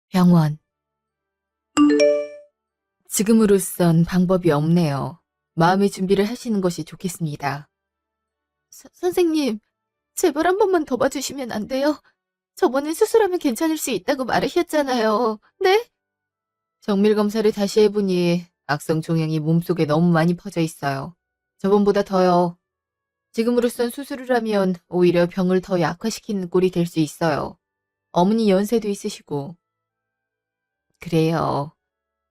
병원. 지금으로선 방법이 없네요. 마음의 준비를 하시는 것이 좋겠습니다. 선생님, 제발 한 번만 더 봐주시면 안 돼요? 저번엔 수술하면 괜찮을 수 있다고 말하셨잖아요. 네? 정밀 검사를 다시 해보니 악성 종양이 몸속에 너무 많이 퍼져 있어요. 저번보다 더요. 지금으로선 수술을 하면 오히려 병을 더 약화시키는 꼴이 될 수 있어요. 어머니 연세도 있으시고. 그래요.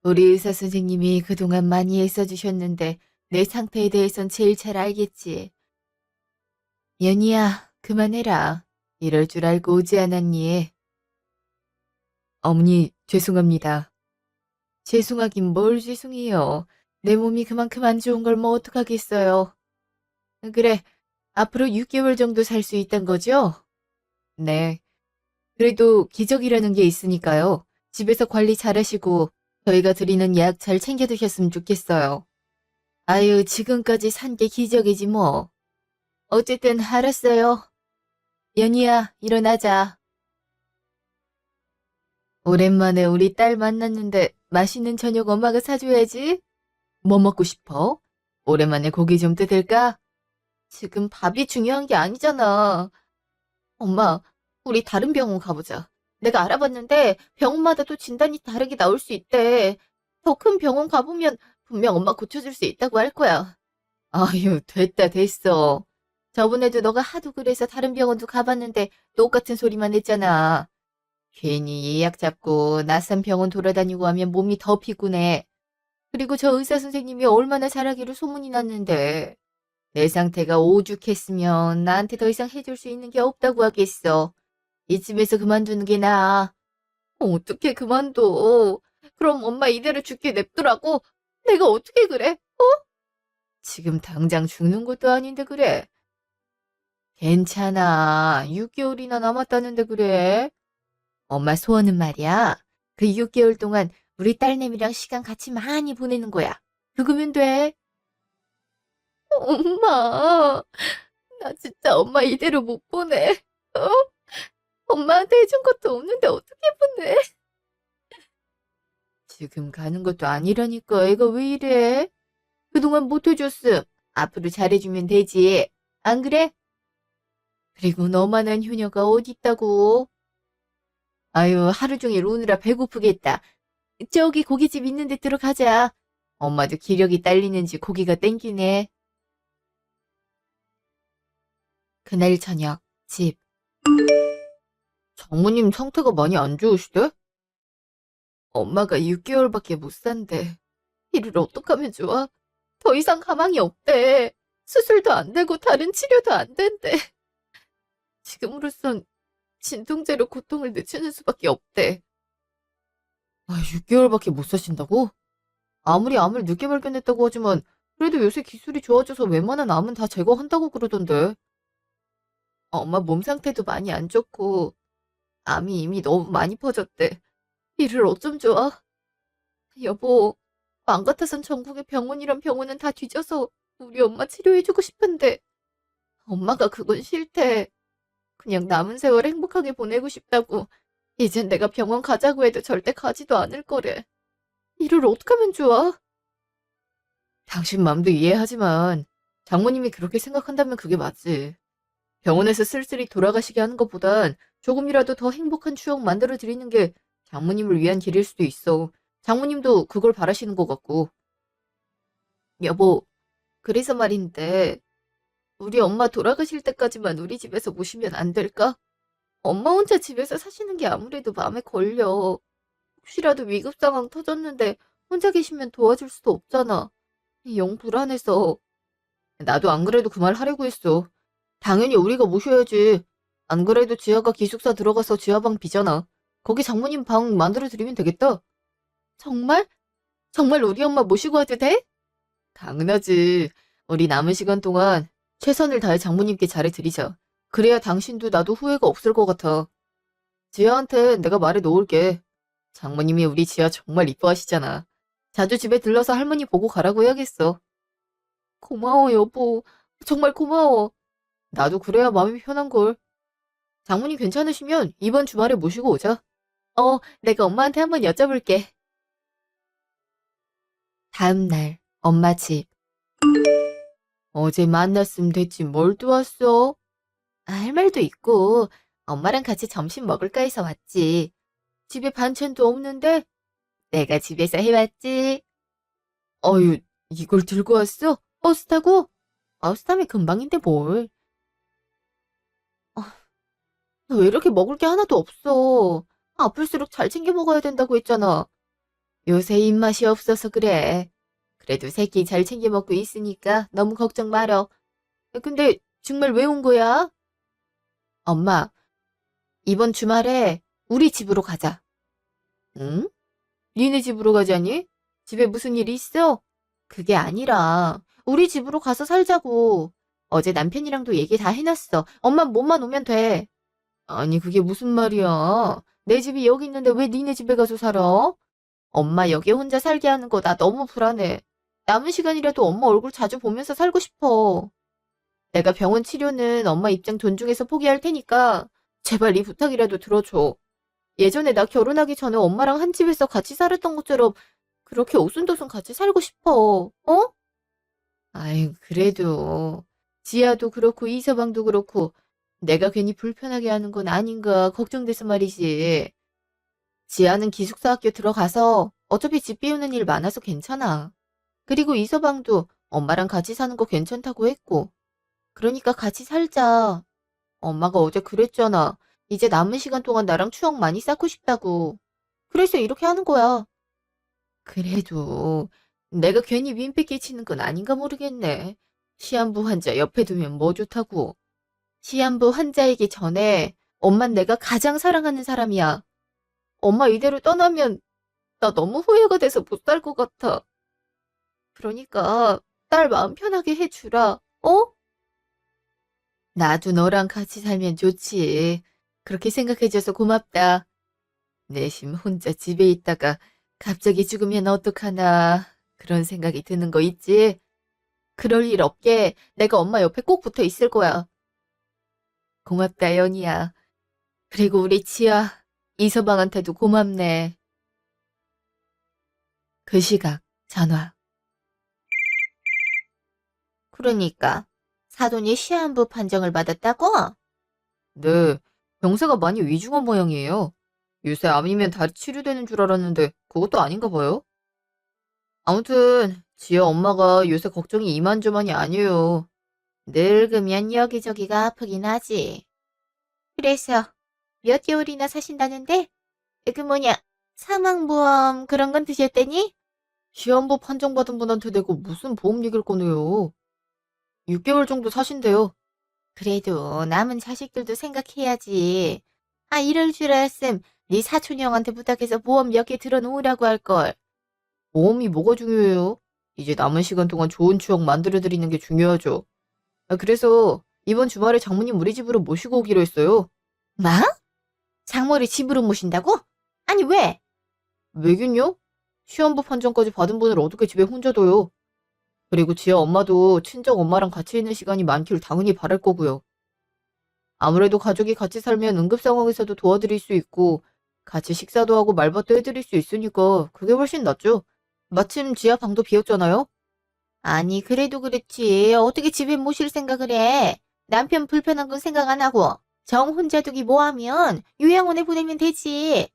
우리 의사 선생님이 그동안 많이 애써주셨는데 내 상태에 대해선 제일 잘 알겠지. 연희야, 그만해라. 이럴 줄 알고 오지 않았니? 어머니, 죄송합니다. 죄송하긴 뭘 죄송해요. 내 몸이 그만큼 안 좋은 걸 뭐 어떡하겠어요. 그래, 앞으로 6개월 정도 살 수 있단 거죠? 네. 그래도 기적이라는 게 있으니까요. 집에서 관리 잘하시고 저희가 드리는 약 잘 챙겨 드셨으면 좋겠어요. 아유, 지금까지 산 게 기적이지 뭐. 어쨌든 알았어요. 연희야, 일어나자. 오랜만에 우리 딸 만났는데 맛있는 저녁 엄마가 사줘야지. 뭐 먹고 싶어? 오랜만에 고기 좀 뜯을까? 지금 밥이 중요한 게 아니잖아. 엄마, 우리 다른 병원 가보자. 내가 알아봤는데 병원마다 또 진단이 다르게 나올 수 있대. 더 큰 병원 가보면 분명 엄마 고쳐줄 수 있다고 할 거야. 아유, 됐다, 됐어. 저번에도 너가 하도 그래서 다른 병원도 가봤는데 똑같은 소리만 했잖아. 괜히 예약 잡고 낯선 병원 돌아다니고 하면 몸이 더 피곤해. 그리고 저 의사 선생님이 얼마나 잘하기로 소문이 났는데. 내 상태가 오죽했으면 나한테 더 이상 해줄 수 있는 게 없다고 하겠어. 이쯤에서 그만두는 게 나아. 어떻게 그만둬. 그럼 엄마 이대로 죽게 냅두라고? 내가 어떻게 그래? 지금 당장 죽는 것도 아닌데 그래. 괜찮아. 6개월이나 남았다는데 그래. 엄마 소원은 말이야. 그 6개월 동안 우리 딸내미랑 시간 같이 많이 보내는 거야. 그거면 돼. 엄마, 나 진짜 엄마 이대로 못 보내. 어? 엄마한테 해준 것도 없는데 어떻게 보내? 지금 가는 것도 아니라니까 애가 왜 이래? 그동안 못 해줬음. 앞으로 잘해주면 되지. 안 그래? 그리고 너만한 효녀가 어딨다고? 아유, 하루 종일 오느라 배고프겠다. 저기 고깃집 있는 데 들어가자. 엄마도 기력이 딸리는지 고기가 땡기네. 그날 저녁, 집. 장모님 상태가 많이 안 좋으시대? 엄마가 6개월밖에 못 산대. 이를 어떡하면 좋아? 더 이상 가망이 없대. 수술도 안 되고 다른 치료도 안 된대. 지금으로선 진통제로 고통을 늦추는 수밖에 없대. 아, 6개월밖에 못 사신다고? 아무리 암을 늦게 발견했다고 하지만 그래도 요새 기술이 좋아져서 웬만한 암은 다 제거한다고 그러던데. 엄마 몸 상태도 많이 안 좋고 암이 이미 너무 많이 퍼졌대. 이를 어쩜 좋아? 여보, 맘 같아선 전국의 병원이란 병원은 다 뒤져서 우리 엄마 치료해주고 싶은데 엄마가 그건 싫대. 그냥 남은 세월 행복하게 보내고 싶다고. 이젠 내가 병원 가자고 해도 절대 가지도 않을 거래. 이를 어떡하면 좋아? 당신 마음도 이해하지만 장모님이 그렇게 생각한다면 그게 맞지. 병원에서 쓸쓸히 돌아가시게 하는 것보단 조금이라도 더 행복한 추억 만들어 드리는 게 장모님을 위한 길일 수도 있어. 장모님도 그걸 바라시는 것 같고. 여보, 그래서 말인데 우리 엄마 돌아가실 때까지만 우리 집에서 모시면 안 될까? 엄마 혼자 집에서 사시는 게 아무래도 마음에 걸려. 혹시라도 위급 상황 터졌는데 혼자 계시면 도와줄 수도 없잖아. 영 불안해서. 나도 안 그래도 그 말 하려고 했어. 당연히 우리가 모셔야지. 안 그래도 지아가 기숙사 들어가서 지아방 비잖아. 거기 장모님 방 만들어 드리면 되겠다. 정말? 정말 우리 엄마 모시고 와도 돼? 당연하지. 우리 남은 시간 동안 최선을 다해 장모님께 잘해드리자. 그래야 당신도 나도 후회가 없을 것 같아. 지아한테 내가 말해 놓을게. 장모님이 우리 지아 정말 이뻐하시잖아. 자주 집에 들러서 할머니 보고 가라고 해야겠어. 고마워, 여보. 정말 고마워. 나도 그래야 마음이 편한걸. 장모님 괜찮으시면 이번 주말에 모시고 오자. 내가 엄마한테 한번 여쭤볼게. 다음 날, 엄마 집. 어제 만났으면 됐지 뭘 또 왔어? 할 말도 있고, 엄마랑 같이 점심 먹을까 해서 왔지. 집에 반찬도 없는데? 내가 집에서 해왔지. 어휴, 이걸 들고 왔어? 버스 타고? 버스 타면 금방인데 뭘. 왜 이렇게 먹을 게 하나도 없어? 아플수록 잘 챙겨 먹어야 된다고 했잖아. 요새 입맛이 없어서 그래. 그래도 새끼 잘 챙겨 먹고 있으니까 너무 걱정 말어. 근데 정말 왜 온 거야? 엄마, 이번 주말에 우리 집으로 가자. 응? 니네 집으로 가자니? 집에 무슨 일 있어? 그게 아니라 우리 집으로 가서 살자고. 어제 남편이랑도 얘기 다 해놨어. 엄마 몸만 오면 돼. 아니 그게 무슨 말이야. 내 집이 여기 있는데 왜 니네 집에 가서 살아? 엄마 여기 혼자 살게 하는 거 나 너무 불안해. 남은 시간이라도 엄마 얼굴 자주 보면서 살고 싶어. 내가 병원 치료는 엄마 입장 존중해서 포기할 테니까 제발 이 부탁이라도 들어줘. 예전에 나 결혼하기 전에 엄마랑 한 집에서 같이 살았던 것처럼 그렇게 오순도순 같이 살고 싶어. 어? 아이, 그래도 지아도 그렇고 이서방도 그렇고 내가 괜히 불편하게 하는 건 아닌가 걱정돼서 말이지. 지아는 기숙사 학교 들어가서 어차피 집 비우는 일 많아서 괜찮아. 그리고 이서방도 엄마랑 같이 사는 거 괜찮다고 했고. 그러니까 같이 살자. 엄마가 어제 그랬잖아. 이제 남은 시간 동안 나랑 추억 많이 쌓고 싶다고. 그래서 이렇게 하는 거야. 그래도 내가 괜히 민폐 끼치는 건 아닌가 모르겠네. 시한부 환자 옆에 두면 뭐 좋다고. 시한부 환자이기 전에 엄만 내가 가장 사랑하는 사람이야. 엄마 이대로 떠나면 나 너무 후회가 돼서 못 살 것 같아. 그러니까 딸 마음 편하게 해주라. 어? 나도 너랑 같이 살면 좋지. 그렇게 생각해줘서 고맙다. 내심 혼자 집에 있다가 갑자기 죽으면 어떡하나 그런 생각이 드는 거 있지? 그럴 일 없게 내가 엄마 옆에 꼭 붙어 있을 거야. 고맙다, 연희야. 그리고 우리 지아, 이서방한테도 고맙네. 그 시각, 전화. 그러니까 사돈이 시한부 판정을 받았다고? 네, 병세가 많이 위중한 모양이에요. 요새 암이면 다 치료되는 줄 알았는데 그것도 아닌가 봐요. 아무튼 지아 엄마가 요새 걱정이 이만저만이 아니에요. 늙으면 여기저기가 아프긴 하지. 그래서 몇 개월이나 사신다는데? 그 뭐냐, 사망보험 그런 건 드셨대니? 시한부 판정받은 분한테 내고 무슨 보험 얘기를 꺼내요. 6개월 정도 사신대요. 그래도 남은 자식들도 생각해야지. 아, 이럴 줄 알았음. 네 사촌 형한테 부탁해서 보험 몇 개 들어놓으라고 할걸. 보험이 뭐가 중요해요? 이제 남은 시간 동안 좋은 추억 만들어드리는 게 중요하죠. 그래서 이번 주말에 장모님 우리 집으로 모시고 오기로 했어요. 뭐? 장모를 집으로 모신다고? 아니 왜? 왜긴요? 시한부 판정까지 받은 분을 어떻게 집에 혼자 둬요? 그리고 지아 엄마도 친정 엄마랑 같이 있는 시간이 많길 당연히 바랄 거고요. 아무래도 가족이 같이 살면 응급 상황에서도 도와드릴 수 있고 같이 식사도 하고 말벗도 해드릴 수 있으니까 그게 훨씬 낫죠. 마침 지하 방도 비었잖아요. 아니 그래도 그렇지 어떻게 집에 모실 생각을 해. 남편 불편한 건 생각 안 하고 정 혼자 두기 뭐하면 요양원에 보내면 되지.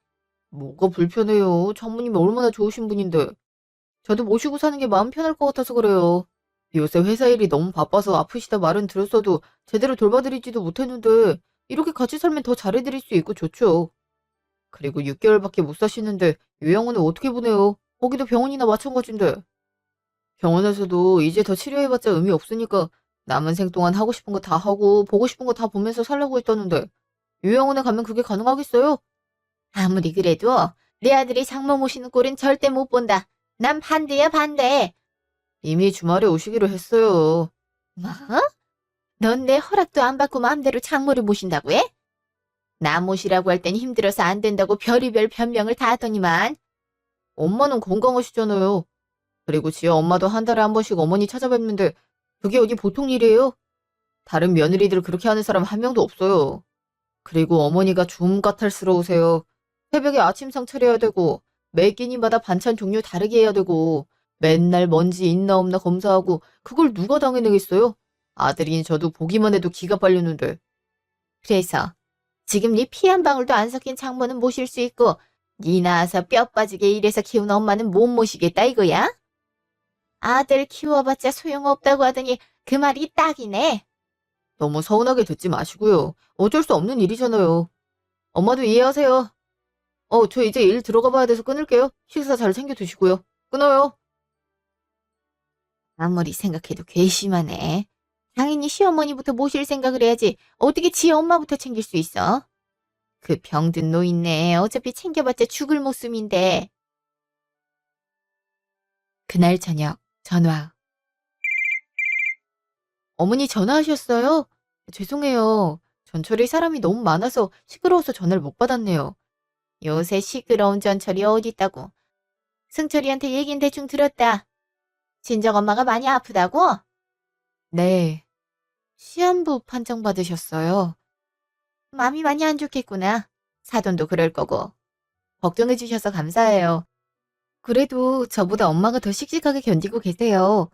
뭐가 불편해요. 장모님이 얼마나 좋으신 분인데. 저도 모시고 사는 게 마음 편할 것 같아서 그래요. 요새 회사 일이 너무 바빠서 아프시다 말은 들었어도 제대로 돌봐드리지도 못했는데 이렇게 같이 살면 더 잘해드릴 수 있고 좋죠. 그리고 6개월밖에 못 사시는데 요양원에 어떻게 보내요? 거기도 병원이나 마찬가지인데. 병원에서도 이제 더 치료해봤자 의미 없으니까 남은 생 동안 하고 싶은 거 다 하고 보고 싶은 거 다 보면서 살려고 했다는데 요양원에 가면 그게 가능하겠어요? 아무리 그래도 내 아들이 장모 모시는 꼴은 절대 못 본다. 난 반대야 반대. 이미 주말에 오시기로 했어요. 뭐? 넌 내 허락도 안 받고 마음대로 장모를 모신다고 해? 나 모시라고 할 땐 힘들어서 안 된다고 별의별 변명을 다 하더니만. 엄마는 건강하시잖아요. 그리고 지아 엄마도 한 달에 한 번씩 어머니 찾아뵙는데 그게 어디 보통 일이에요? 다른 며느리들 그렇게 하는 사람 한 명도 없어요. 그리고 어머니가 좀 까탈스러우세요. 새벽에 아침상 차려야 되고, 매 끼니마다 반찬 종류 다르게 해야 되고, 맨날 먼지 있나 없나 검사하고, 그걸 누가 당해내겠어요? 아들인 저도 보기만 해도 기가 빨렸는데. 그래서 지금 네 피 한 방울도 안 섞인 장모는 모실 수 있고 네 낳아서 뼈 빠지게 일해서 키운 엄마는 못 모시겠다 이거야? 아들 키워봤자 소용없다고 하더니 그 말이 딱이네. 너무 서운하게 듣지 마시고요. 어쩔 수 없는 일이잖아요. 엄마도 이해하세요. 저 이제 일 들어가 봐야 돼서 끊을게요. 식사 잘 챙겨 드시고요. 끊어요. 아무리 생각해도 괘씸하네. 당연히 시어머니부터 모실 생각을 해야지 어떻게 지 엄마부터 챙길 수 있어? 그 병든 노인네 어차피 챙겨봤자 죽을 목숨인데. 그날 저녁 전화. 어머니 전화하셨어요? 죄송해요. 전철에 사람이 너무 많아서 시끄러워서 전화를 못 받았네요. 요새 시끄러운 전철이 어딨다고. 승철이한테 얘긴 대충 들었다. 친정엄마가 많이 아프다고? 네. 시한부 판정받으셨어요. 마음이 많이 안 좋겠구나. 사돈도 그럴 거고. 걱정해 주셔서 감사해요. 그래도 저보다 엄마가 더 씩씩하게 견디고 계세요.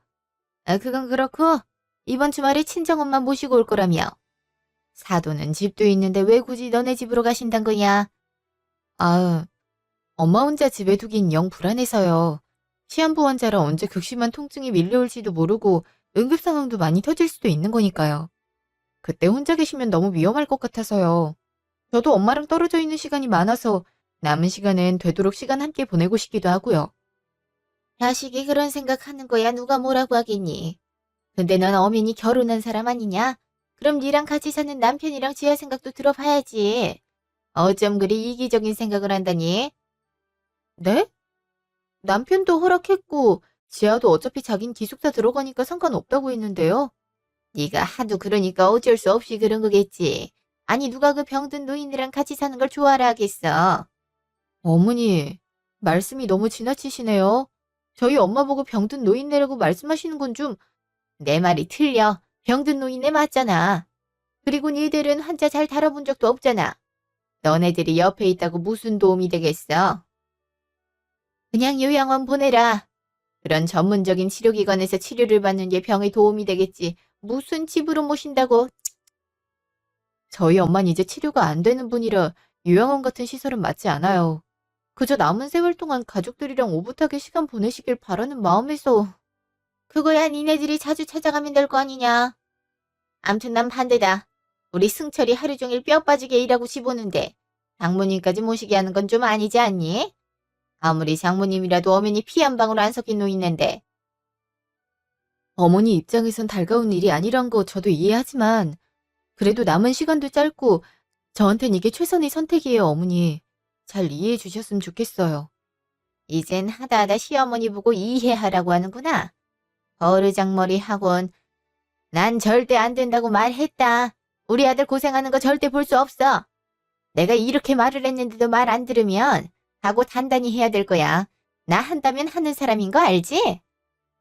그건 그렇고 이번 주말에 친정엄마 모시고 올 거라며. 사돈은 집도 있는데 왜 굳이 너네 집으로 가신단 거냐? 아, 엄마 혼자 집에 두긴 영 불안해서요. 시한부 환자라 언제 극심한 통증이 밀려올지도 모르고 응급 상황도 많이 터질 수도 있는 거니까요. 그때 혼자 계시면 너무 위험할 것 같아서요. 저도 엄마랑 떨어져 있는 시간이 많아서 남은 시간은 되도록 시간 함께 보내고 싶기도 하고요. 자식이 그런 생각하는 거야 누가 뭐라고 하겠니? 근데 넌 엄연히 결혼한 사람 아니냐? 그럼 니랑 같이 사는 남편이랑 지아 생각도 들어봐야지. 어쩜 그리 이기적인 생각을 한다니? 네? 남편도 허락했고 지아도 어차피 자긴 기숙사 들어가니까 상관없다고 했는데요. 네가 하도 그러니까 어쩔 수 없이 그런 거겠지. 아니 누가 그 병든 노인이랑 같이 사는 걸 좋아라 하겠어. 어머니, 말씀이 너무 지나치시네요. 저희 엄마 보고 병든 노인네라고 말씀하시는 건 좀, 내 말이 틀려. 병든 노인네 맞잖아. 그리고 니들은 환자 잘 다뤄본 적도 없잖아. 너네들이 옆에 있다고 무슨 도움이 되겠어? 그냥 요양원 보내라. 그런 전문적인 치료기관에서 치료를 받는 게 병에 도움이 되겠지. 무슨 집으로 모신다고. 저희 엄마는 이제 치료가 안 되는 분이라 요양원 같은 시설은 맞지 않아요. 그저 남은 세월 동안 가족들이랑 오붓하게 시간 보내시길 바라는 마음에서. 그거야 니네들이 자주 찾아가면 될 거 아니냐. 암튼 난 반대다. 우리 승철이 하루 종일 뼈 빠지게 일하고 집 오는데 장모님까지 모시게 하는 건 좀 아니지 않니? 아무리 장모님이라도 엄연히 피 한 방울 안 섞인 노인인데. 어머니 입장에선 달가운 일이 아니란 거 저도 이해하지만 그래도 남은 시간도 짧고 저한텐 이게 최선의 선택이에요, 어머니. 잘 이해해 주셨으면 좋겠어요. 이젠 하다하다 시어머니 보고 이해하라고 하는구나. 버르장머리 학원. 난 절대 안 된다고 말했다. 우리 아들 고생하는 거 절대 볼 수 없어. 내가 이렇게 말을 했는데도 말 안 들으면 각오 단단히 해야 될 거야. 나 한다면 하는 사람인 거 알지?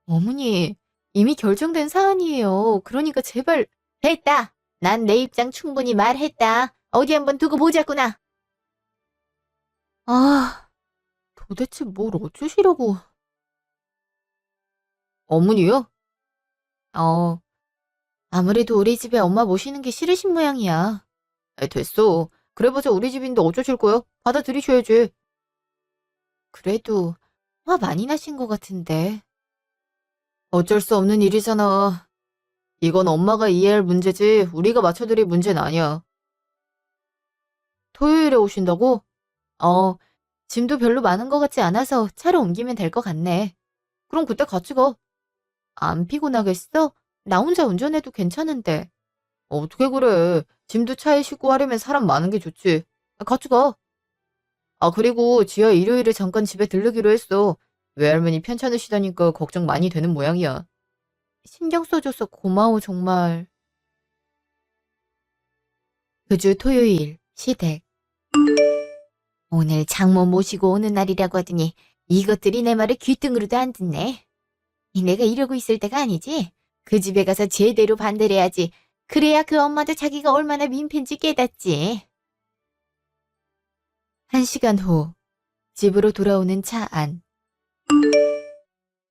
어머니, 이미 결정된 사안이에요. 그러니까 제발. 됐다. 난 내 입장 충분히 말했다. 어디 한번 두고 보자꾸나. 아, 도대체 뭘 어쩌시려고. 어머니요? 어, 아무래도 우리 집에 엄마 모시는 게 싫으신 모양이야. 됐어. 그래봐서 우리 집인데 어쩌실 거요? 받아들이셔야지. 그래도 화 많이 나신 것 같은데. 어쩔 수 없는 일이잖아. 이건 엄마가 이해할 문제지 우리가 맞춰드릴 문제는 아니야. 토요일에 오신다고? 어, 짐도 별로 많은 것 같지 않아서 차로 옮기면 될 것 같네. 그럼 그때 같이 가. 안 피곤하겠어? 나 혼자 운전해도 괜찮은데. 어떻게 그래. 짐도 차에 싣고 하려면 사람 많은 게 좋지. 같이 가. 그리고 지하 일요일에 잠깐 집에 들르기로 했어. 외할머니 편찮으시다니까 걱정 많이 되는 모양이야. 신경 써줘서 고마워 정말. 그 주 토요일 시댁. 오늘 장모 모시고 오는 날이라고 하더니 이것들이 내 말을 귀등으로도 안 듣네. 내가 이러고 있을 때가 아니지. 그 집에 가서 제대로 반대를 해야지. 그래야 그 엄마도 자기가 얼마나 민폐인지 깨닫지. 1시간 후 집으로 돌아오는 차 안.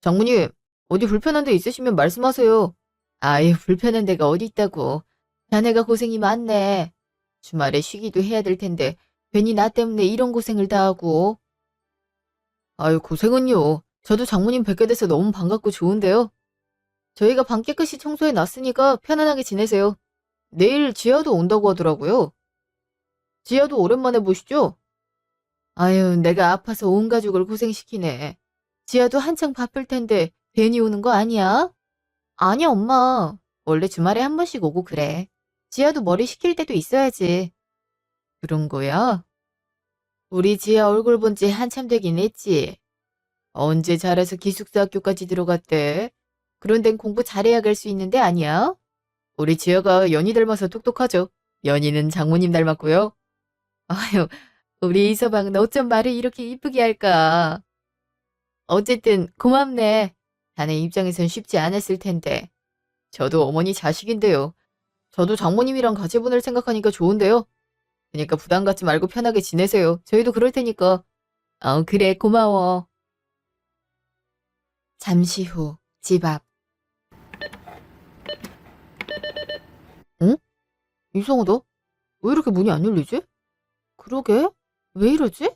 장모님, 어디 불편한 데 있으시면 말씀하세요. 아유, 불편한 데가 어디 있다고. 자네가 고생이 많네. 주말에 쉬기도 해야 될 텐데 괜히 나 때문에 이런 고생을 다 하고. 아유, 고생은요. 저도 장모님 뵙게 돼서 너무 반갑고 좋은데요. 저희가 방 깨끗이 청소해 놨으니까 편안하게 지내세요. 내일 지아도 온다고 하더라고요. 지아도 오랜만에 보시죠? 아유, 내가 아파서 온 가족을 고생시키네. 지아도 한창 바쁠 텐데 괜히 오는 거 아니야? 아니야, 엄마. 원래 주말에 한 번씩 오고 그래. 지아도 머리 식힐 때도 있어야지. 그런 거야? 우리 지아 얼굴 본 지 한참 되긴 했지. 언제 자라서 기숙사 학교까지 들어갔대? 그런 데는 공부 잘해야 갈 수 있는 데 아니야? 우리 지아가 연희 닮아서 똑똑하죠. 연희는 장모님 닮았고요. 아유, 우리 이서방은 어쩜 말을 이렇게 이쁘게 할까? 어쨌든 고맙네. 자네 입장에선 쉽지 않았을 텐데. 저도 어머니 자식인데요. 저도 장모님이랑 같이 보낼 생각하니까 좋은데요. 그러니까 부담 갖지 말고 편하게 지내세요. 저희도 그럴 테니까. 그래, 고마워. 잠시 후, 집 앞. 응? 이상하다. 왜 이렇게 문이 안 열리지? 그러게. 왜 이러지?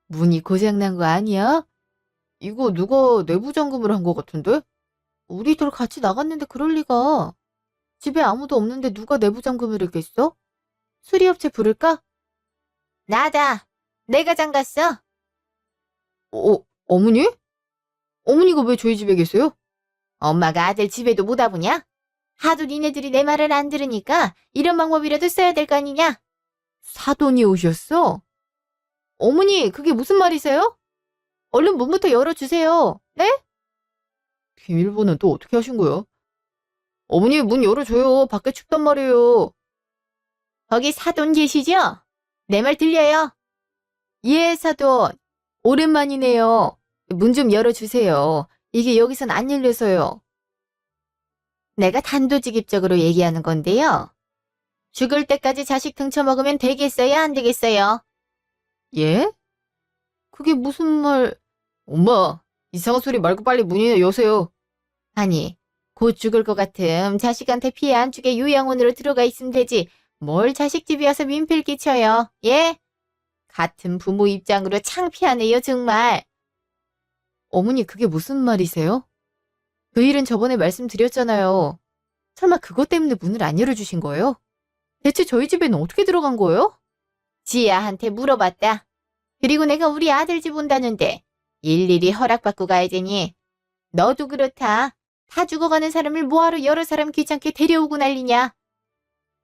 문이 고장난 거 아니야? 이거 누가 내부 잠금을 한 거 같은데? 우리들 같이 나갔는데 그럴 리가. 집에 아무도 없는데 누가 내부 잠금을 했겠어? 수리업체 부를까? 나다. 내가 잠갔어. 어머니? 어머니가 왜 저희 집에 계세요? 엄마가 아들 집에도 못 와보냐? 하도 니네들이 내 말을 안 들으니까 이런 방법이라도 써야 될 거 아니냐? 사돈이 오셨어? 어머니, 그게 무슨 말이세요? 얼른 문부터 열어주세요. 네? 비밀번호는 또 어떻게 하신 거야? 어머니, 문 열어줘요. 밖에 춥단 말이에요. 거기 사돈 계시죠? 내 말 들려요? 예, 사돈. 오랜만이네요. 문 좀 열어주세요. 이게 여기선 안 열려서요. 내가 단도직입적으로 얘기하는 건데요. 죽을 때까지 자식 등쳐먹으면 되겠어요, 안 되겠어요? 예? 그게 무슨 말... 엄마, 이상한 소리 말고 빨리 문이나 여세요. 아니, 곧 죽을 것 같음 자식한테 피해 안 주게 요양원으로 들어가 있으면 되지. 뭘 자식 집에 와서 민폐를 끼쳐요, 예? 같은 부모 입장으로 창피하네요, 정말. 어머니, 그게 무슨 말이세요? 그 일은 저번에 말씀드렸잖아요. 설마 그것 때문에 문을 안 열어주신 거예요? 대체 저희 집에는 어떻게 들어간 거예요? 지아한테 물어봤다. 그리고 내가 우리 아들 집 온다는데 일일이 허락받고 가야 되니. 너도 그렇다. 다 죽어가는 사람을 뭐하러 여러 사람 귀찮게 데려오고 난리냐.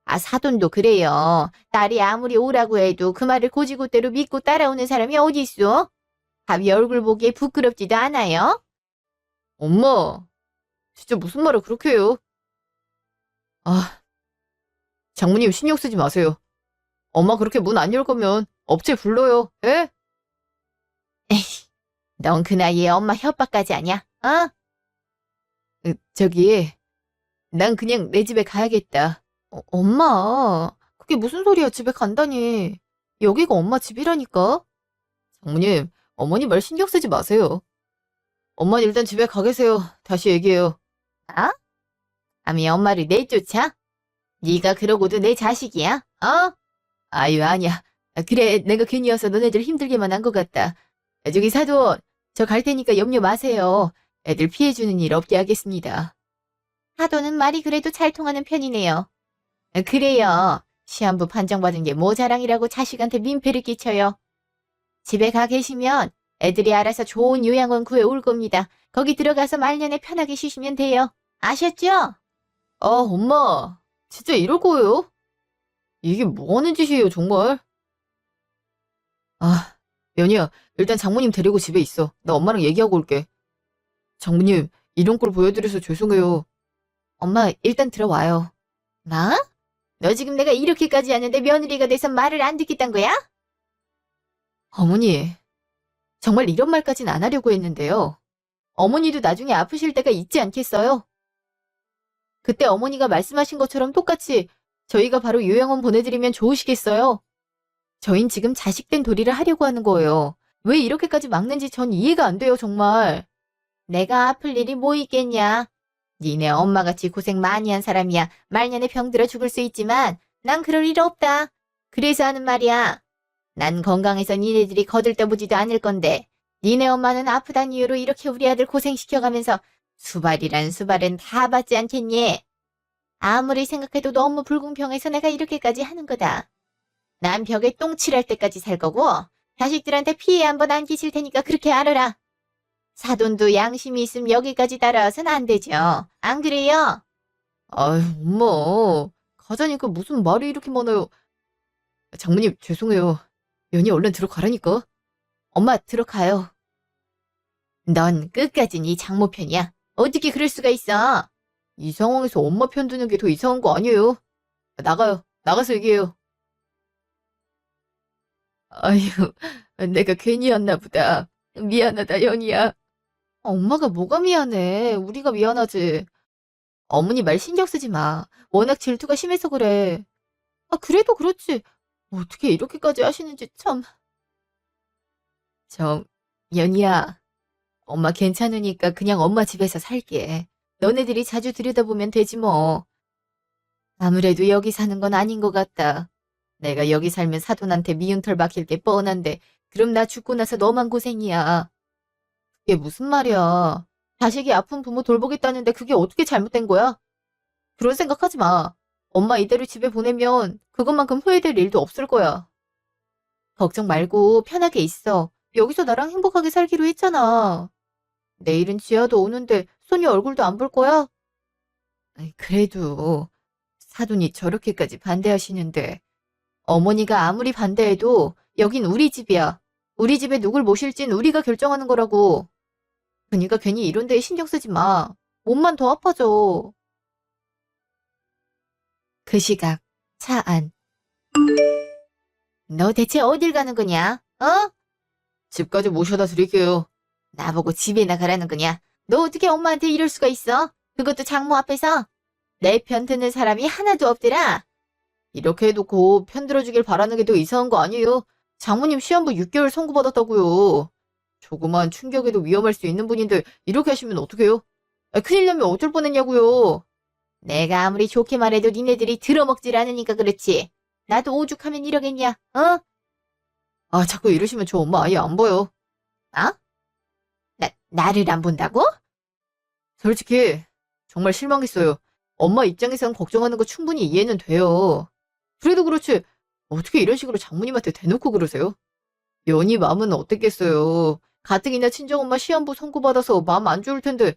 아, 사돈도 그래요. 딸이 아무리 오라고 해도 그 말을 고지고대로 믿고 따라오는 사람이 어디 있어? 밥이 얼굴 보기에 부끄럽지도 않아요? 엄마, 진짜 무슨 말을 그렇게 해요? 아, 장모님 신경 쓰지 마세요. 엄마 그렇게 문 안 열 거면 업체 불러요. 예? 에이, 넌 그 나이에 엄마 협박까지 하냐? 어? 저기, 난 그냥 내 집에 가야겠다. 엄마, 그게 무슨 소리야? 집에 간다니. 여기가 엄마 집이라니까. 장모님, 어머니 말 신경 쓰지 마세요. 엄마는 일단 집에 가 계세요. 다시 얘기해요. 아? 감히 엄마를 내쫓아? 네가 그러고도 내 자식이야? 어? 아유, 아니야. 그래, 내가 괜히여서 너네들 힘들게만 한 것 같다. 저기 사돈, 저 갈 테니까 염려 마세요. 애들 피해주는 일 없게 하겠습니다. 사돈은 말이 그래도 잘 통하는 편이네요. 그래요. 시한부 판정받은 게 뭐 자랑이라고 자식한테 민폐를 끼쳐요. 집에 가 계시면 애들이 알아서 좋은 요양원 구해올 겁니다. 거기 들어가서 말년에 편하게 쉬시면 돼요. 아셨죠? 엄마. 진짜 이럴 거예요? 이게 뭐 하는 짓이에요, 정말? 아, 연희야, 일단 장모님 데리고 집에 있어. 나 엄마랑 얘기하고 올게. 장모님, 이런 걸 보여드려서 죄송해요. 엄마, 일단 들어와요. 뭐? 너 지금 내가 이렇게까지 하는데 며느리가 돼서 말을 안 듣겠단 거야? 어머니, 정말 이런 말까진 안 하려고 했는데요. 어머니도 나중에 아프실 때가 있지 않겠어요? 그때 어머니가 말씀하신 것처럼 똑같이 저희가 바로 요양원 보내드리면 좋으시겠어요? 저흰 지금 자식된 도리를 하려고 하는 거예요. 왜 이렇게까지 막는지 전 이해가 안 돼요, 정말. 내가 아플 일이 뭐 있겠냐. 니네 엄마같이 고생 많이 한 사람이야 말년에 병들어 죽을 수 있지만 난 그럴 일 없다. 그래서 하는 말이야. 난 건강해서 니네들이 거들떠보지도 않을 건데 니네 엄마는 아프단 이유로 이렇게 우리 아들 고생시켜가면서 수발이란 수발은 다 받지 않겠니? 아무리 생각해도 너무 불공평해서 내가 이렇게까지 하는 거다. 난 벽에 똥칠할 때까지 살 거고 자식들한테 피해 한번 안기실 테니까 그렇게 알아라. 사돈도 양심이 있으면 여기까지 따라와서는 안 되죠. 안 그래요? 아유, 엄마. 가자니까 무슨 말이 이렇게 많아요. 장모님, 죄송해요. 연희 얼른 들어가라니까. 엄마, 들어가요. 넌 끝까지 네 장모 편이야. 어떻게 그럴 수가 있어? 이 상황에서 엄마 편 드는 게 더 이상한 거 아니에요? 나가요. 나가서 얘기해요. 아휴, 내가 괜히 왔나 보다. 미안하다, 연희야. 엄마가 뭐가 미안해. 우리가 미안하지. 어머니 말 신경 쓰지 마. 워낙 질투가 심해서 그래. 아, 그래도 그렇지. 어떻게 이렇게까지 하시는지 참. 연희야. 엄마 괜찮으니까 그냥 엄마 집에서 살게. 너네들이 자주 들여다보면 되지 뭐. 아무래도 여기 사는 건 아닌 것 같다. 내가 여기 살면 사돈한테 미운 털 박힐 게 뻔한데 그럼 나 죽고 나서 너만 고생이야. 그게 무슨 말이야. 자식이 아픈 부모 돌보겠다는데 그게 어떻게 잘못된 거야? 그런 생각하지 마. 엄마 이대로 집에 보내면 그것만큼 후회될 일도 없을 거야. 걱정 말고 편하게 있어. 여기서 나랑 행복하게 살기로 했잖아. 내일은 지아도 오는데 소녀 얼굴도 안 볼 거야? 아이, 그래도 사돈이 저렇게까지 반대하시는데 어머니가 아무리 반대해도 여긴 우리 집이야. 우리 집에 누굴 모실진 우리가 결정하는 거라고. 그러니까 괜히 이런 데에 신경 쓰지 마. 몸만 더 아파져. 그 시각 차 안. 너 대체 어딜 가는 거냐? 어? 집까지 모셔다 드릴게요. 나보고 집에나 가라는 거냐? 너 어떻게 엄마한테 이럴 수가 있어? 그것도 장모 앞에서? 내 편 드는 사람이 하나도 없더라. 이렇게 해놓고 편 들어주길 바라는 게 더 이상한 거 아니에요? 장모님 시한부 6개월 선고받았다고요. 조그만 충격에도 위험할 수 있는 분인데 이렇게 하시면 어떡해요? 아, 큰일 나면 어쩔 뻔했냐고요. 내가 아무리 좋게 말해도 니네들이 들어먹질 않으니까 그렇지. 나도 오죽하면 이러겠냐, 어? 아, 자꾸 이러시면 저 엄마 아예 안 보여. 어? 나를 안 본다고? 솔직히 정말 실망했어요. 엄마 입장에선 걱정하는 거 충분히 이해는 돼요. 그래도 그렇지 어떻게 이런 식으로 장모님한테 대놓고 그러세요? 연희 마음은 어땠겠어요. 가뜩이나 친정엄마 시한부 선고받아서 마음 안 좋을 텐데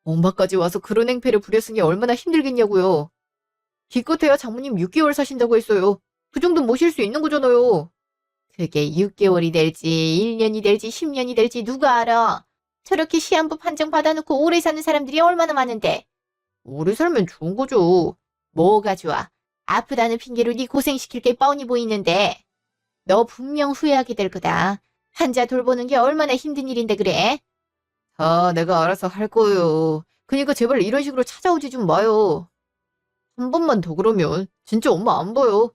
엄마까지 와서 그런 행패를 부렸으니 얼마나 힘들겠냐고요. 기껏해야 장모님 6개월 사신다고 했어요. 그 정도 모실 수 있는 거잖아요. 그게 6개월이 될지 1년이 될지 10년이 될지 누가 알아. 저렇게 시한부 판정 받아놓고 오래 사는 사람들이 얼마나 많은데. 오래 살면 좋은 거죠. 뭐가 좋아. 아프다는 핑계로 네 고생시킬 게 뻔히 보이는데. 너 분명 후회하게 될 거다. 환자 돌보는 게 얼마나 힘든 일인데 그래? 아, 내가 알아서 할 거예요. 그러니까 제발 이런 식으로 찾아오지 좀 마요. 한 번만 더 그러면 진짜 엄마 안 봐요.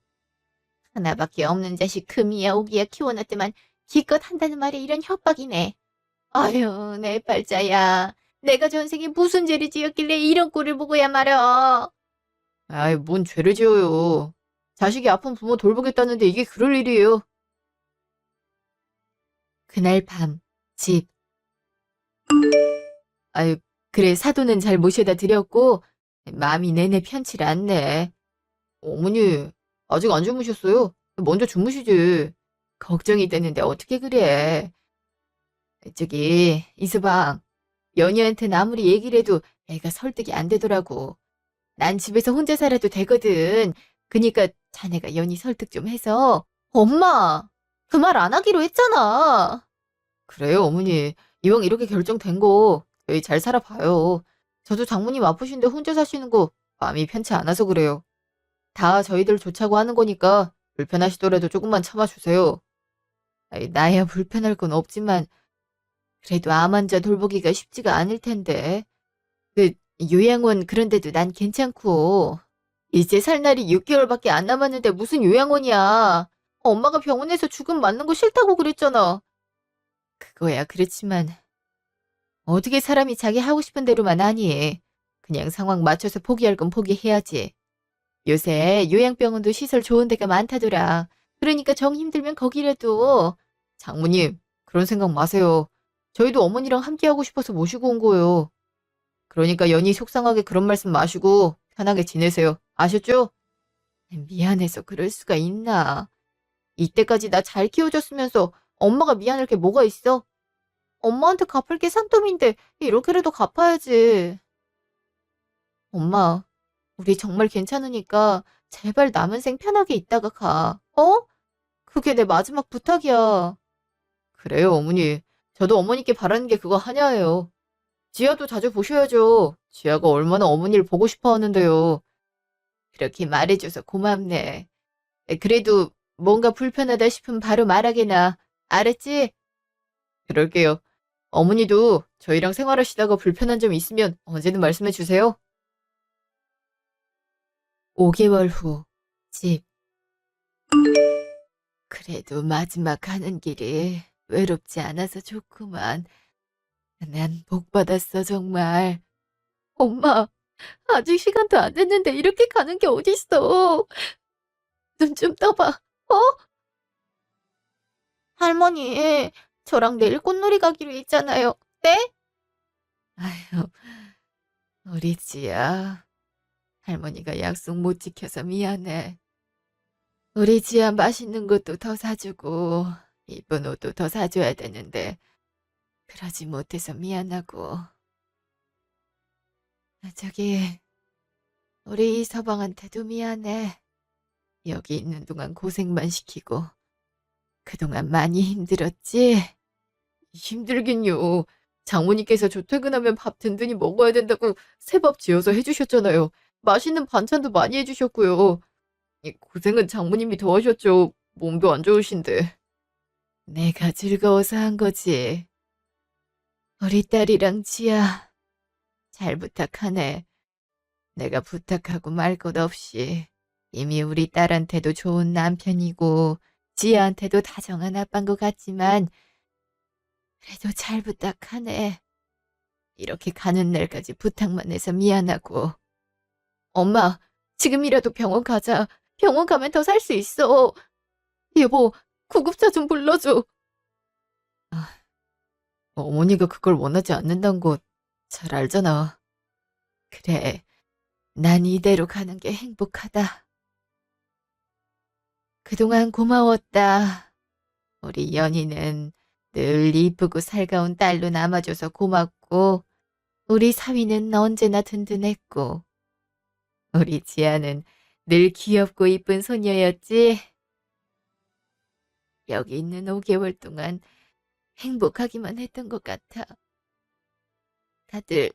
하나밖에 없는 자식 금이야 오기야 키워놨더만 기껏 한다는 말에 이런 협박이네. 아유, 내 팔자야. 내가 전생에 무슨 죄를 지었길래 이런 꼴을 보고야 말어. 아이, 뭔 죄를 지어요. 자식이 아픈 부모 돌보겠다는데 이게 그럴 일이에요. 그날 밤, 집. 아유, 그래, 사돈은 잘 모셔다 드렸고, 마음이 내내 편치 않네. 어머니, 아직 안 주무셨어요? 먼저 주무시지. 걱정이 되는데 어떻게 그래. 저기, 이수방, 연희한테는 아무리 얘기를 해도 애가 설득이 안 되더라고. 난 집에서 혼자 살아도 되거든. 그니까 자네가 연희 설득 좀 해서. 엄마, 그 말 안 하기로 했잖아. 그래요, 어머니. 이왕 이렇게 결정된 거 저희 잘 살아봐요. 저도 장모님 아프신데 혼자 사시는 거 마음이 편치 않아서 그래요. 다 저희들 좋자고 하는 거니까 불편하시더라도 조금만 참아주세요. 아이, 나야 불편할 건 없지만 그래도 암 환자 돌보기가 쉽지가 않을 텐데. 그 요양원 그런데도 난 괜찮고. 이제 살 날이 6개월밖에 안 남았는데 무슨 요양원이야. 엄마가 병원에서 죽음 맞는 거 싫다고 그랬잖아. 그거야 그렇지만 어떻게 사람이 자기 하고 싶은 대로만 하니. 그냥 상황 맞춰서 포기할 건 포기해야지. 요새 요양병원도 시설 좋은 데가 많다더라. 그러니까 정 힘들면 거기라도. 장모님, 그런 생각 마세요. 저희도 어머니랑 함께하고 싶어서 모시고 온 거예요. 그러니까 연희 속상하게 그런 말씀 마시고 편하게 지내세요. 아셨죠? 미안해서 그럴 수가 있나. 이때까지 나 잘 키워줬으면서 엄마가 미안할 게 뭐가 있어? 엄마한테 갚을 게 산더미인데 이렇게라도 갚아야지. 엄마, 우리 정말 괜찮으니까 제발 남은 생 편하게 있다가 가. 어? 그게 내 마지막 부탁이야. 그래요, 어머니. 저도 어머니께 바라는 게 그거 하냐예요. 지아도 자주 보셔야죠. 지아가 얼마나 어머니를 보고 싶어 하는데요. 그렇게 말해줘서 고맙네. 그래도 뭔가 불편하다 싶으면 바로 말하게나. 알았지? 그럴게요. 어머니도 저희랑 생활하시다가 불편한 점 있으면 언제든 말씀해 주세요. 5개월 후, 집. 그래도 마지막 가는 길이 외롭지 않아서 좋구만. 난 복 받았어, 정말. 엄마, 아직 시간도 안 됐는데 이렇게 가는 게 어딨어. 눈 좀 떠봐. 어? 할머니, 저랑 내일 꽃놀이 가기로 했잖아요. 네? 아휴, 우리 지야. 할머니가 약속 못 지켜서 미안해. 우리 지아 맛있는 것도 더 사주고, 이쁜 옷도 더 사줘야 되는데, 그러지 못해서 미안하고. 저기, 우리 이서방한테도 미안해. 여기 있는 동안 고생만 시키고, 그동안 많이 힘들었지? 힘들긴요. 장모님께서 저 퇴근하면 밥 든든히 먹어야 된다고 새밥 지어서 해주셨잖아요. 맛있는 반찬도 많이 해주셨고요. 고생은 장모님이 더 하셨죠. 몸도 안 좋으신데. 내가 즐거워서 한 거지. 우리 딸이랑 지아, 잘 부탁하네. 내가 부탁하고 말 것 없이 이미 우리 딸한테도 좋은 남편이고 지아한테도 다정한 아빠인 것 같지만 그래도 잘 부탁하네. 이렇게 가는 날까지 부탁만 해서 미안하고. 엄마, 지금이라도 병원 가자. 병원 가면 더 살 수 있어. 여보, 구급차 좀 불러줘. 아, 어머니가 그걸 원하지 않는다는 거 잘 알잖아. 그래, 난 이대로 가는 게 행복하다. 그동안 고마웠다. 우리 연희는 늘 이쁘고 살가운 딸로 남아줘서 고맙고, 우리 사위는 언제나 든든했고, 우리 지아는 늘 귀엽고 이쁜 소녀였지. 여기 있는 5개월 동안 행복하기만 했던 것 같아. 다들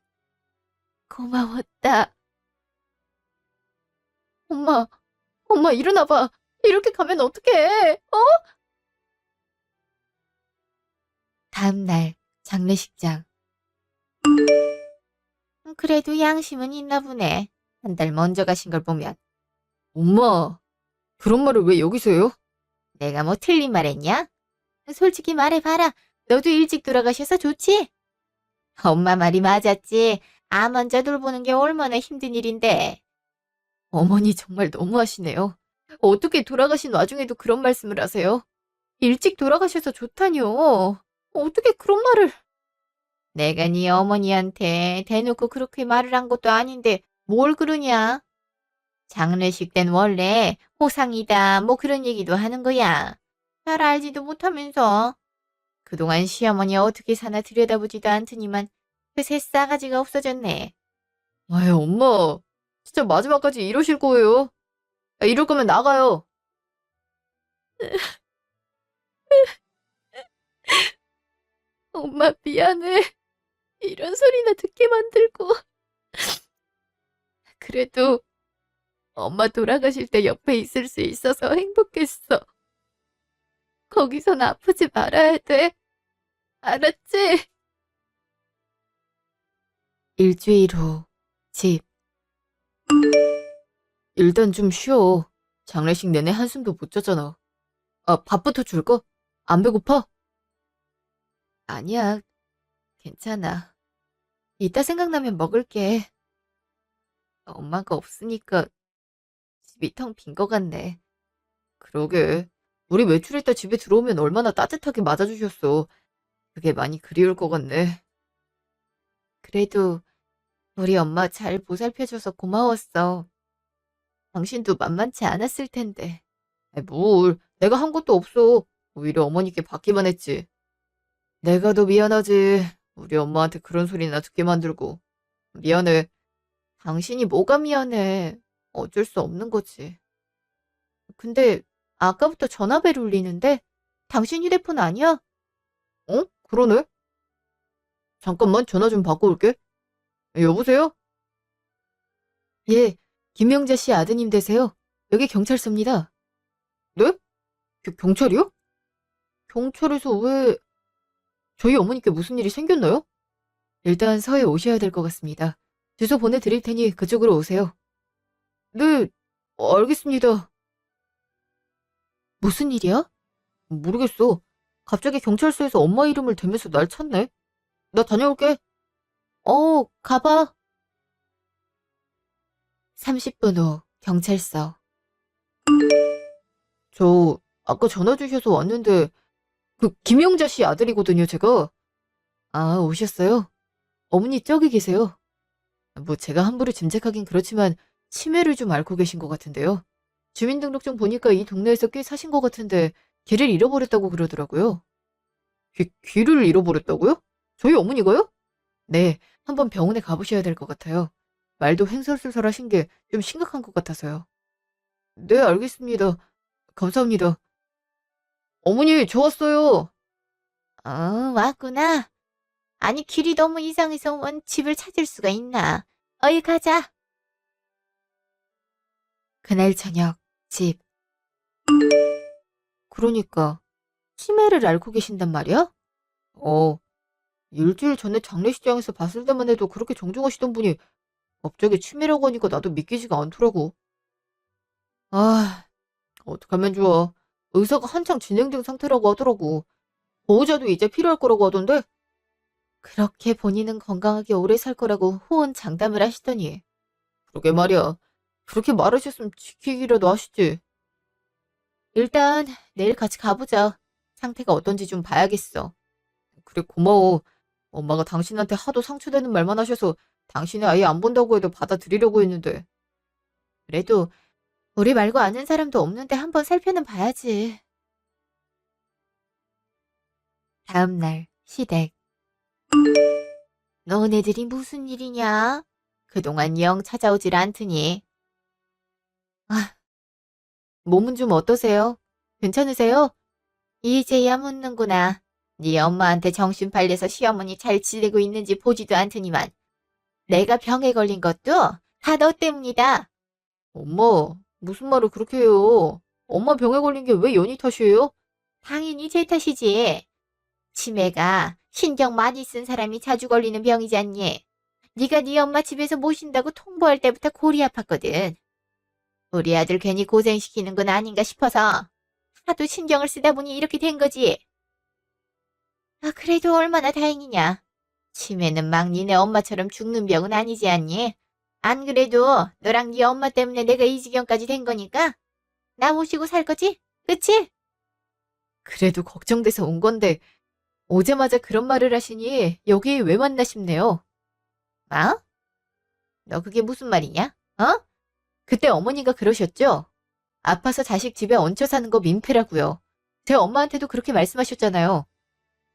고마웠다. 엄마, 엄마 일어나 봐. 이렇게 가면 어떡해? 어? 다음 날 장례식장. 그래도 양심은 있나 보네. 한 달 먼저 가신 걸 보면. 엄마, 그런 말을 왜 여기서 해요? 내가 뭐 틀린 말 했냐? 솔직히 말해봐라. 너도 일찍 돌아가셔서 좋지? 엄마 말이 맞았지. 암 환자 돌보는 게 얼마나 힘든 일인데. 어머니 정말 너무하시네요. 어떻게 돌아가신 와중에도 그런 말씀을 하세요? 일찍 돌아가셔서 좋다뇨. 어떻게 그런 말을. 내가 네 어머니한테 대놓고 그렇게 말을 한 것도 아닌데 뭘 그러냐? 장례식 땐 원래 호상이다 뭐 그런 얘기도 하는 거야. 잘 알지도 못하면서. 그동안 시어머니 어떻게 사나 들여다보지도 않더니만 그 새 싸가지가 없어졌네. 아유, 엄마. 진짜 마지막까지 이러실 거예요? 이럴 거면 나가요. 엄마 미안해. 이런 소리나 듣게 만들고. 그래도 엄마 돌아가실 때 옆에 있을 수 있어서 행복했어. 거기선 아프지 말아야 돼. 알았지? 일주일 후, 집. 일단 좀 쉬어. 장례식 내내 한숨도 못 자잖아. 밥부터 줄까? 안 배고파? 아니야, 괜찮아. 이따 생각나면 먹을게. 엄마가 없으니까 집이 텅 빈 것 같네. 그러게. 우리 외출했다 집에 들어오면 얼마나 따뜻하게 맞아주셨어. 그게 많이 그리울 것 같네. 그래도 우리 엄마 잘 보살펴줘서 고마웠어. 당신도 만만치 않았을 텐데. 뭘, 내가 한 것도 없어. 오히려 어머니께 받기만 했지. 내가 더 미안하지. 우리 엄마한테 그런 소리나 듣게 만들고. 미안해. 당신이 뭐가 미안해. 어쩔 수 없는 거지. 근데 아까부터 전화벨 울리는데 당신 휴대폰 아니야? 어? 그러네. 잠깐만 전화 좀 바꿔 올게. 여보세요? 예, 김영자 씨 아드님 되세요? 여기 경찰서입니다. 네? 경찰이요? 경찰에서 왜 저희 어머니께 무슨 일이 생겼나요? 일단 서해 오셔야 될 것 같습니다. 주소 보내드릴 테니 그쪽으로 오세요. 네, 알겠습니다. 무슨 일이야? 모르겠어. 갑자기 경찰서에서 엄마 이름을 대면서 날 찾네. 나 다녀올게. 가봐. 30분 후 경찰서. 저 아까 전화 주셔서 왔는데 김영자 씨 아들이거든요, 제가. 아, 오셨어요? 어머니 저기 계세요. 뭐 제가 함부로 짐작하긴 그렇지만 치매를 좀 앓고 계신 것 같은데요. 주민등록증 보니까 이 동네에서 꽤 사신 것 같은데 길을 잃어버렸다고 그러더라고요. 길을 잃어버렸다고요? 저희 어머니가요? 네, 한번 병원에 가보셔야 될 것 같아요. 말도 횡설수설하신 게 좀 심각한 것 같아서요. 네, 알겠습니다. 감사합니다. 어머니, 저 왔어요. 왔구나. 아니, 길이 너무 이상해서 원 집을 찾을 수가 있나. 어이, 가자. 그날 저녁, 집. 그러니까 치매를 앓고 계신단 말이야? 어, 일주일 전에 장례식장에서 봤을 때만 해도 그렇게 정중하시던 분이 갑자기 치매라고 하니까 나도 믿기지가 않더라고. 아, 어떡하면 좋아. 의사가 한창 진행된 상태라고 하더라고. 보호자도 이제 필요할 거라고 하던데? 그렇게 본인은 건강하게 오래 살 거라고 호언장담을 하시더니. 그러게 말이야. 그렇게 말하셨으면 지키기라도 하시지. 일단 내일 같이 가보자. 상태가 어떤지 좀 봐야겠어. 그래, 고마워. 엄마가 당신한테 하도 상처되는 말만 하셔서 당신이 아예 안 본다고 해도 받아들이려고 했는데. 그래도 우리 말고 아는 사람도 없는데 한번 살펴는 봐야지. 다음날 시댁. 너네들이 무슨 일이냐? 그동안 영 찾아오질 않더니. 아, 몸은 좀 어떠세요? 괜찮으세요? 이제야 묻는구나. 네 엄마한테 정신 팔려서 시어머니 잘 지내고 있는지 보지도 않더니만. 내가 병에 걸린 것도 다 너 때문이다. 엄마, 무슨 말을 그렇게 해요? 엄마 병에 걸린 게 왜 연희 탓이에요? 당연히 제 탓이지. 치매가 신경 많이 쓴 사람이 자주 걸리는 병이지 않니? 네가 네 엄마 집에서 모신다고 통보할 때부터 골이 아팠거든. 우리 아들 괜히 고생시키는 건 아닌가 싶어서 하도 신경을 쓰다 보니 이렇게 된 거지. 그래도 얼마나 다행이냐. 치매는 막 니네 엄마처럼 죽는 병은 아니지 않니? 안 그래도 너랑 네 엄마 때문에 내가 이 지경까지 된 거니까 나 모시고 살 거지? 그치? 그래도 걱정돼서 온 건데 오자마자 그런 말을 하시니 여기 왜 왔나 싶네요. 뭐? 너 그게 무슨 말이냐? 그때 어머니가 그러셨죠? 아파서 자식 집에 얹혀 사는 거 민폐라고요. 제 엄마한테도 그렇게 말씀하셨잖아요.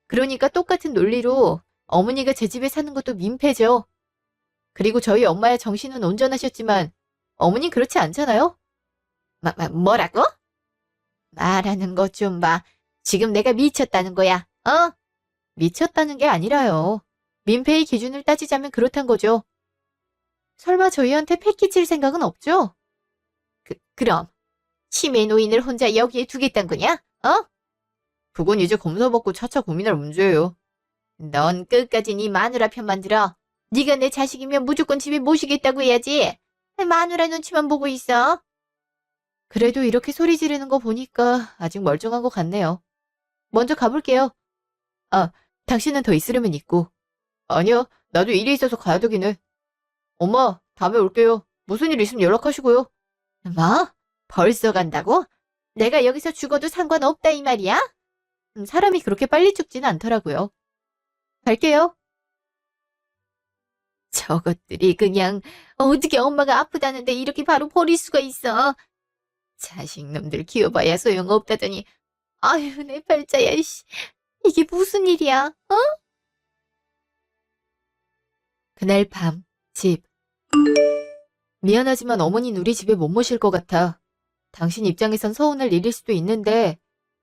그러니까 똑같은 논리로 어머니가 제 집에 사는 것도 민폐죠. 그리고 저희 엄마의 정신은 온전하셨지만 어머니 그렇지 않잖아요? 뭐라고? 말하는 것 좀 봐. 지금 내가 미쳤다는 거야. 미쳤다는 게 아니라요. 민폐의 기준을 따지자면 그렇단 거죠. 설마 저희한테 패 끼칠 생각은 없죠? 그럼 치매 노인을 혼자 여기에 두겠단 거냐? 그건 이제 검사받고 차차 고민할 문제예요. 넌 끝까지 네 마누라 편만 들어. 네가 내 자식이면 무조건 집에 모시겠다고 해야지. 마누라 눈치만 보고 있어. 그래도 이렇게 소리 지르는 거 보니까 아직 멀쩡한 것 같네요. 먼저 가볼게요. 아, 당신은 더 있으려면 있고. 아니요, 나도 일이 있어서 가야 되긴 해. 엄마, 다음에 올게요. 무슨 일 있으면 연락하시고요. 뭐? 벌써 간다고? 내가 여기서 죽어도 상관없다 이 말이야? 사람이 그렇게 빨리 죽지는 않더라고요. 갈게요. 저것들이 그냥 어떻게 엄마가 아프다는데 이렇게 바로 버릴 수가 있어. 자식놈들 키워봐야 소용없다더니 아유 내 팔자야 씨. 이게 무슨 일이야? 그날 밤, 집. 미안하지만 어머니는 우리 집에 못 모실 것 같아. 당신 입장에선 서운할 일일 수도 있는데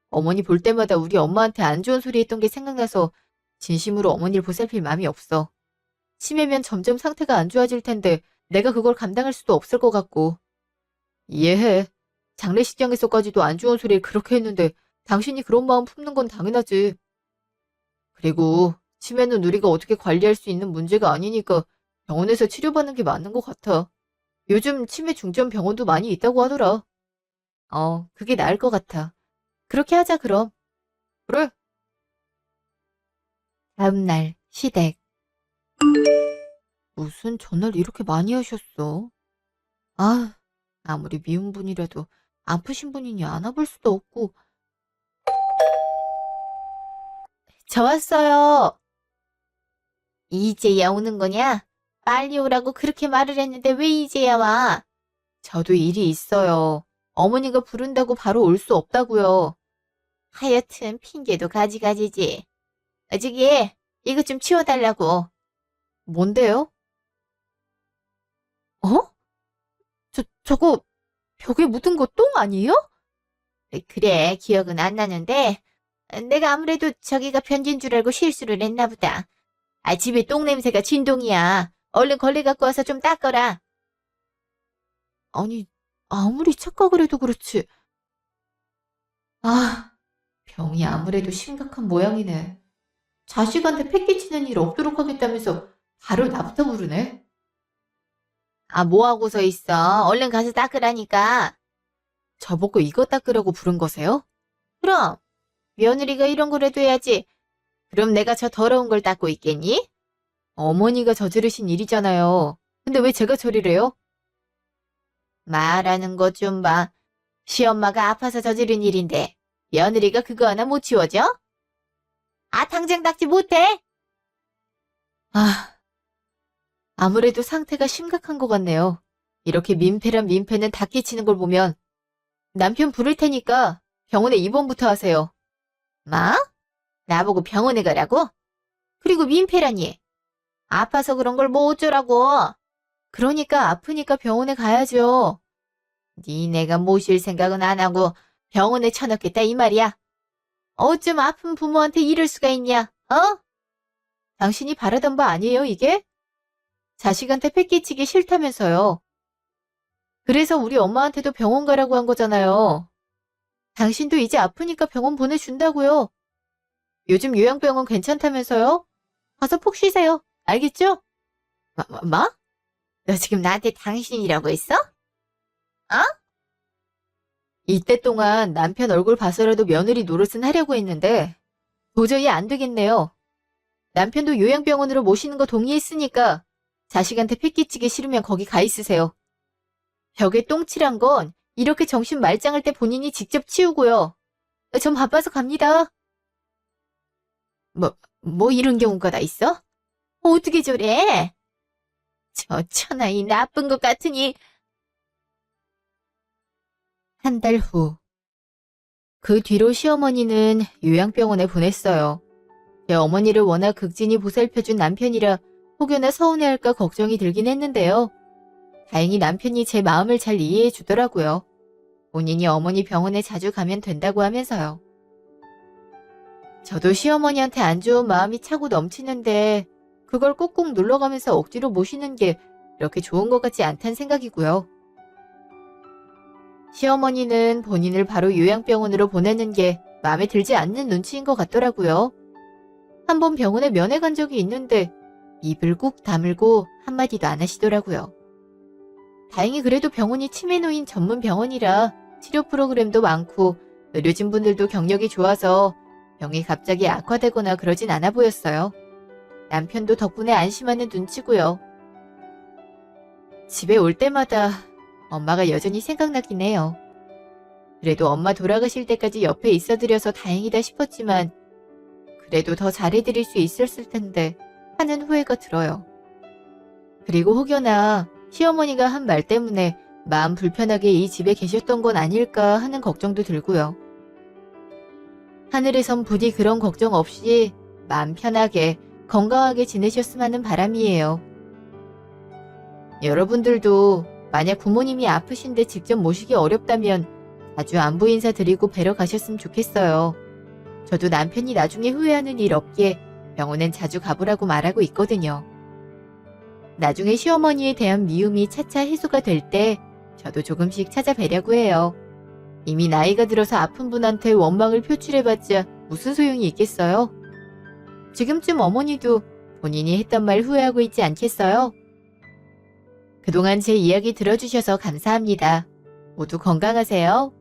어머니 볼 때마다 우리 엄마한테 안 좋은 소리 했던 게 생각나서 진심으로 어머니를 보살필 마음이 없어. 치매면 점점 상태가 안 좋아질 텐데 내가 그걸 감당할 수도 없을 것 같고. 이해해. 장례식장에서까지도 안 좋은 소리를 그렇게 했는데 당신이 그런 마음 품는 건 당연하지. 그리고 치매는 우리가 어떻게 관리할 수 있는 문제가 아니니까 병원에서 치료받는 게 맞는 것 같아. 요즘 치매 중증 병원도 많이 있다고 하더라. 그게 나을 것 같아. 그렇게 하자, 그럼. 그래. 다음날, 시댁. 무슨 전화를 이렇게 많이 하셨어? 아무리 미운 분이라도 아프신 분이니 안아볼 수도 없고. 저 왔어요. 이제야 오는 거냐? 빨리 오라고 그렇게 말을 했는데 왜 이제야 와? 저도 일이 있어요. 어머니가 부른다고 바로 올 수 없다고요. 하여튼 핑계도 가지가지지. 저기 이것 좀 치워달라고. 뭔데요? 저거 벽에 묻은 거 똥 아니에요? 그래 기억은 안 나는데 내가 아무래도 저기가 편지인 줄 알고 실수를 했나 보다. 집에 똥 냄새가 진동이야. 얼른 걸레 갖고 와서 좀 닦아라. 아니, 아무리 착각을 해도 그렇지. 병이 아무래도 심각한 모양이네. 자식한테 패 끼치는 일 없도록 하겠다면서 바로 나부터 부르네. 뭐 하고 서 있어? 얼른 가서 닦으라니까. 저보고 이거 닦으라고 부른 거세요? 그럼 며느리가 이런 거라도 해야지. 그럼 내가 저 더러운 걸 닦고 있겠니? 어머니가 저지르신 일이잖아요. 근데 왜 제가 처리래요? 말하는 것 좀 봐. 시엄마가 아파서 저지른 일인데 며느리가 그거 하나 못 치워줘? 당장 닦지 못해? 아무래도 상태가 심각한 것 같네요. 이렇게 민폐란 민폐는 다 끼치는 걸 보면 남편 부를 테니까 병원에 입원부터 하세요. 뭐? 나보고 병원에 가라고? 그리고 민폐라니. 아파서 그런 걸 뭐 어쩌라고. 그러니까 아프니까 병원에 가야죠. 니네가 모실 생각은 안 하고 병원에 쳐넣겠다 이 말이야. 어쩜 아픈 부모한테 이럴 수가 있냐? 당신이 바라던 바 아니에요, 이게? 자식한테 패 끼치기 싫다면서요. 그래서 우리 엄마한테도 병원 가라고 한 거잖아요. 당신도 이제 아프니까 병원 보내준다고요. 요즘 요양병원 괜찮다면서요? 가서 푹 쉬세요. 알겠죠? 뭐? 너 지금 나한테 당신이라고 했어? 이때 동안 남편 얼굴 봐서라도 며느리 노릇은 하려고 했는데 도저히 안 되겠네요. 남편도 요양병원으로 모시는 거 동의했으니까 자식한테 패 끼치기 싫으면 거기 가 있으세요. 벽에 똥칠한 건 이렇게 정신 말짱할 때 본인이 직접 치우고요. 전 바빠서 갑니다. 뭐 이런 경우가 다 있어? 어떻게 저래? 저 천하이 나쁜 것 같으니. 한 달 후. 그 뒤로 시어머니는 요양병원에 보냈어요. 제 어머니를 워낙 극진히 보살펴준 남편이라 혹여나 서운해할까 걱정이 들긴 했는데요. 다행히 남편이 제 마음을 잘 이해해 주더라고요. 본인이 어머니 병원에 자주 가면 된다고 하면서요. 저도 시어머니한테 안 좋은 마음이 차고 넘치는데 그걸 꾹꾹 눌러가면서 억지로 모시는 게 그렇게 좋은 것 같지 않단 생각이고요. 시어머니는 본인을 바로 요양병원으로 보내는 게 마음에 들지 않는 눈치인 것 같더라고요. 한번 병원에 면회 간 적이 있는데 입을 꾹 다물고 한마디도 안 하시더라고요. 다행히 그래도 병원이 치매 노인 전문 병원이라 치료 프로그램도 많고 의료진 분들도 경력이 좋아서 병이 갑자기 악화되거나 그러진 않아 보였어요. 남편도 덕분에 안심하는 눈치고요. 집에 올 때마다 엄마가 여전히 생각나긴 해요. 그래도 엄마 돌아가실 때까지 옆에 있어드려서 다행이다 싶었지만 그래도 더 잘해드릴 수 있었을 텐데 하는 후회가 들어요. 그리고 혹여나 시어머니가 한 말 때문에 마음 불편하게 이 집에 계셨던 건 아닐까 하는 걱정도 들고요. 하늘에선 부디 그런 걱정 없이 마음 편하게 건강하게 지내셨으면 하는 바람이에요. 여러분들도 만약 부모님이 아프신데 직접 모시기 어렵다면 자주 안부 인사 드리고 뵈러 가셨으면 좋겠어요. 저도 남편이 나중에 후회하는 일 없게 병원엔 자주 가보라고 말하고 있거든요. 나중에 시어머니에 대한 미움이 차차 해소가 될 때 저도 조금씩 찾아뵈려고 해요. 이미 나이가 들어서 아픈 분한테 원망을 표출해봤자 무슨 소용이 있겠어요? 지금쯤 어머니도 본인이 했던 말 후회하고 있지 않겠어요? 그동안 제 이야기 들어주셔서 감사합니다. 모두 건강하세요.